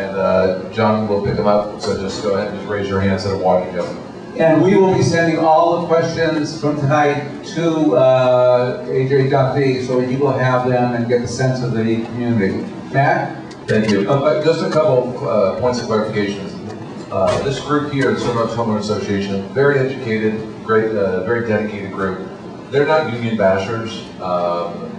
And John will pick them up, so just go ahead and just raise your hand instead of walking up. And we will be sending all the questions from tonight to AJ Duffy, so he will have them and get the sense of the community. Matt? Thank you. Just a couple points of clarification. This group here, the Soha Homeowner Association, very educated, great, very dedicated group. They're not union bashers.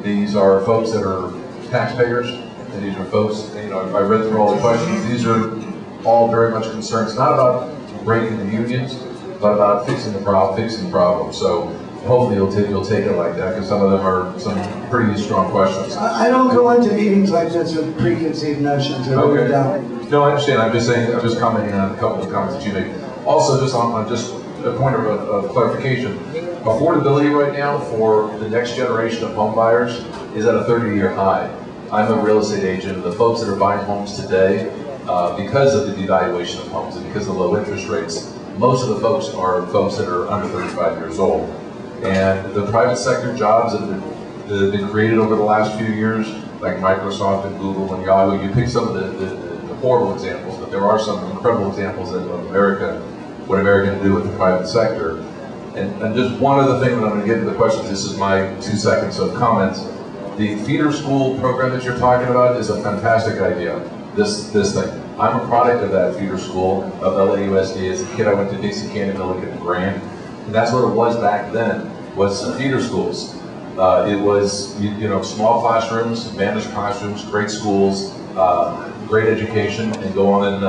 These are folks that are taxpayers, and these are folks, you know, I read through all the questions. These are all very much concerned. It's not about breaking the unions, but about fixing the problem. So hopefully you'll take it like that, because some of them are some pretty strong questions. I don't go into meetings like this with preconceived notions. Okay. No, I understand. I'm just commenting on a couple of comments that you made. Also, just on just a point of clarification, affordability right now for the next generation of home buyers is at a 30-year high. I'm a real estate agent. The folks that are buying homes today, because of the devaluation of homes and because of low interest rates, most of the folks are folks that are under 35 years old. And the private sector jobs that have been created over the last few years, like Microsoft and Google and Yahoo, you pick some of the horrible examples, but there are some incredible examples of America, what America can do with the private sector. And just one other thing, when I'm going to get into the questions, this is my 2 seconds of comments. The feeder school program that you're talking about is a fantastic idea. This thing. I'm a product of that feeder school of LAUSD. As a kid, I went to Dixie Canyon, Milligan, and Grand. And that's what it was back then, was feeder schools. It was, you know, small classrooms, managed classrooms, great schools, great education, and go on and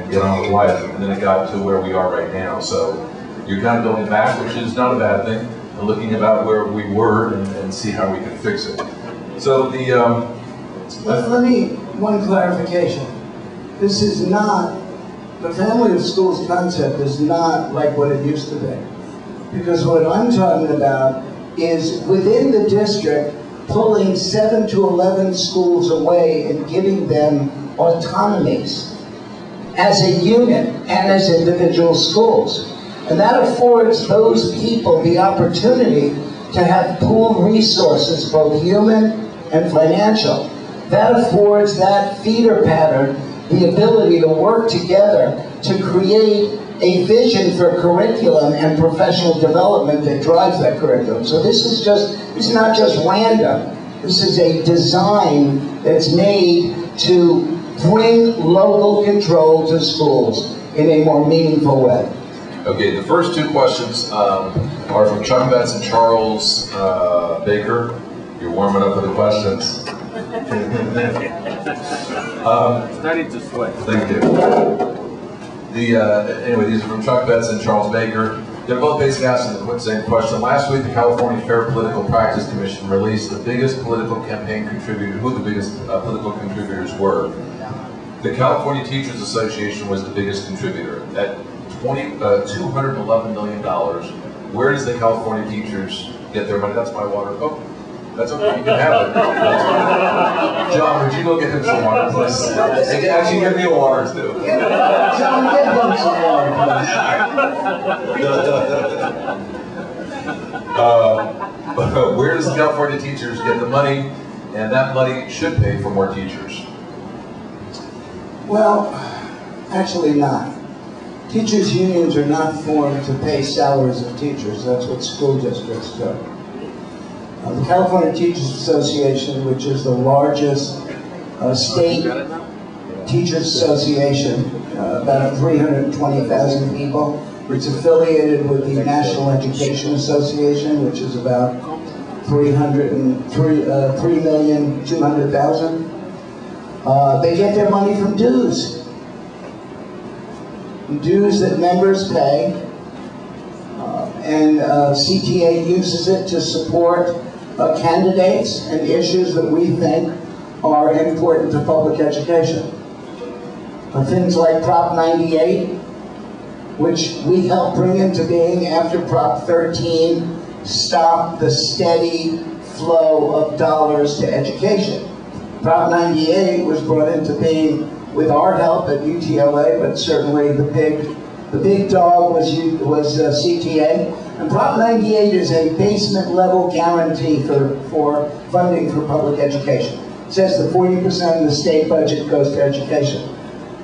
get on with life. And then it got to where we are right now. So you're kind of going back, which is not a bad thing, and looking about where we were and see how we can fix it. So the... Let me, one clarification. This is not, the family of schools concept is not like what it used to be. Because what I'm talking about is within the district, pulling 7 to 11 schools away and giving them autonomies as a unit and as individual schools. And that affords those people the opportunity to have pooled resources, both human and financial. That affords that feeder pattern the ability to work together to create a vision for curriculum and professional development that drives that curriculum. So this is not just random. This is a design that's made to bring local control to schools in a more meaningful way. Okay, the first 2 questions are from Chuck Betts and Charles Baker. You're warming up with the questions. Starting to sweat. Thank you. Anyway, these are from Chuck Betts and Charles Baker. They're both basically asking the same question. Last week, the California Fair Political Practice Commission released the biggest political campaign contributor, who the biggest political contributors were. The California Teachers Association was the biggest contributor at $211 million. Where does the California teachers get their money? That's my water. Oh, that's okay, you can have it. John, would you go get him some water, please? Actually, give me a water, too. John, get him some water. Where does the California teachers get the money? And that money should pay for more teachers. Well, actually not. Teachers' unions are not formed to pay salaries of teachers. That's what school districts do. The California Teachers Association, which is the largest state teachers association, about 320,000 people. It's affiliated with the National Education Association, which is about 3,200,000. They get their money from dues. Dues that members pay, and CTA uses it to support candidates and issues that we think are important to public education. Things like Prop 98, which we helped bring into being after Prop 13 stopped the steady flow of dollars to education. Prop 98 was brought into being with our help at U.T.L.A, but certainly the big dog was CTA. And Prop 98 is a basement level guarantee for funding for public education. It says that 40% of the state budget goes to education.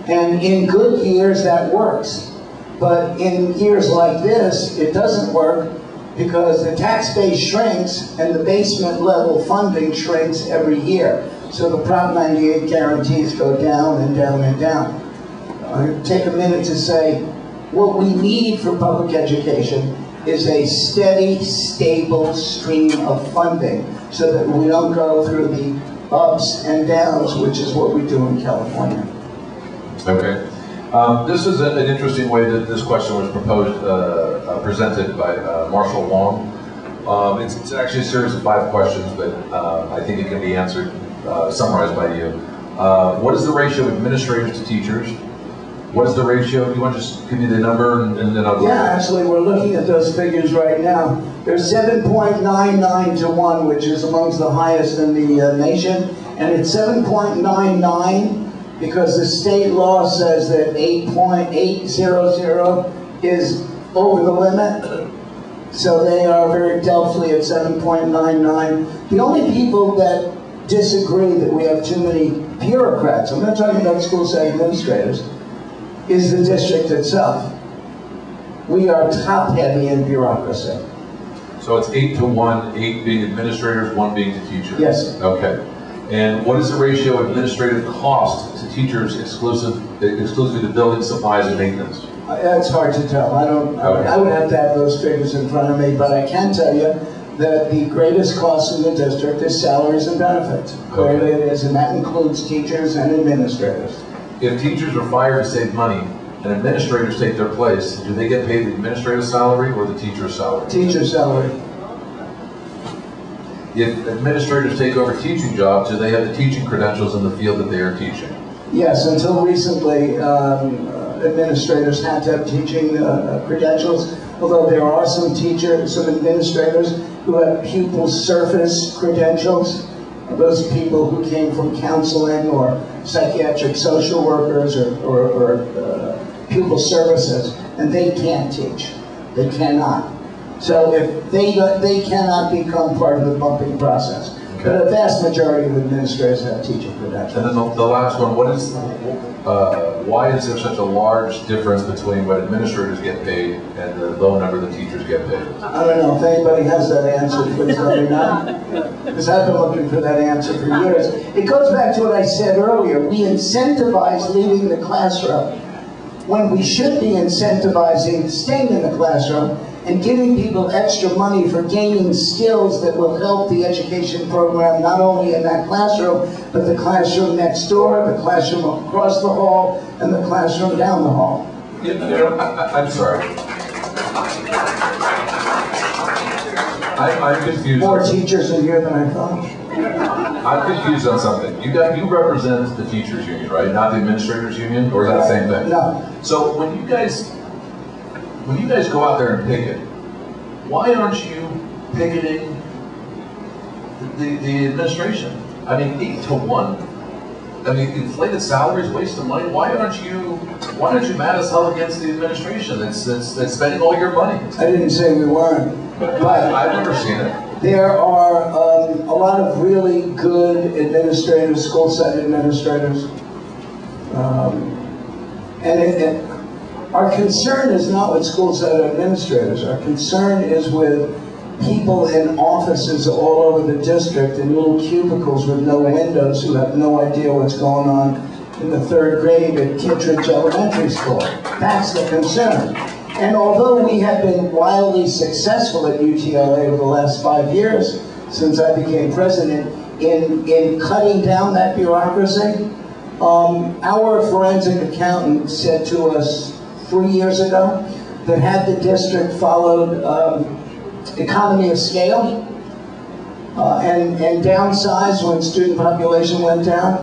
And in good years, that works. But in years like this, it doesn't work because the tax base shrinks and the basement level funding shrinks every year. So the Prop 98 guarantees go down and down and down. I'll take a minute to say, what we need for public education is a steady, stable stream of funding so that we don't go through the ups and downs, which is what we do in California. Okay. This is an interesting way that this question was proposed, presented by Marshall Wong. It's actually a series of 5 questions, but I think it can be answered, summarized by you. What is the ratio of administrators to teachers? What is the ratio? Do you want to just give me the number and then I'll go? Yeah, actually, we're looking at those figures right now. There's 7.99 to 1, which is amongst the highest in the nation. And it's 7.99 because the state law says that 8.800 is over the limit. So they are very doubtfully at 7.99. The only people that disagree that we have too many bureaucrats, I'm not talking about school site administrators, is the district itself. We are top-heavy in bureaucracy. So it's 8 to 1, 8 being administrators, 1 being to teachers? Yes. Okay. And what is the ratio of administrative cost to teachers exclusively to building supplies and maintenance? That's hard to tell. I would have to have those figures in front of me, but I can tell you that the greatest cost in the district is salaries and benefits. Clearly it is, and that includes teachers and administrators. If teachers are fired to save money and administrators take their place, do they get paid the administrative salary or the teacher's salary? Teacher's salary. If administrators take over teaching jobs, do they have the teaching credentials in the field that they are teaching? Yes, until recently, administrators had to have teaching credentials, although there are some teachers, some administrators who have pupil service credentials. Those people who came from counseling or psychiatric social workers or pupil services, and they can't teach. They cannot. So if they cannot become part of the bumping process. Okay. But a vast majority of administrators have teaching credentials. And then the last one, why is there such a large difference between what administrators get paid and the low number that teachers get paid? I don't know. If anybody has that answer, please let me know. Because I've been looking for that answer for years. It goes back to what I said earlier. We incentivize leaving the classroom when we should be incentivizing staying in the classroom and giving people extra money for gaining skills that will help the education program, not only in that classroom, but the classroom next door, the classroom across the hall, and the classroom down the hall. I'm sorry. I'm confused. More teachers in here than I thought. I'm confused on something. You represent the teachers union, right? Not the administrators union, or is that the same thing? No. So when you guys go out there and picket, why aren't you picketing the administration? I mean, 8 to 1. I mean, inflated salaries, waste of money. Why aren't you mad as hell against the administration that's spending all your money? I didn't say we weren't. But I've never seen it. There are a lot of really good administrators, school site administrators, and our concern is not with school site administrators. Our concern is with people in offices all over the district in little cubicles with no windows who have no idea what's going on in the 3rd grade at Kittredge Elementary School. That's the concern. And although we have been wildly successful at U.T.L.A. over the last 5 years, since I became president, in cutting down that bureaucracy, our forensic accountant said to us 3 years ago that had the district followed economy of scale and downsized when student population went down,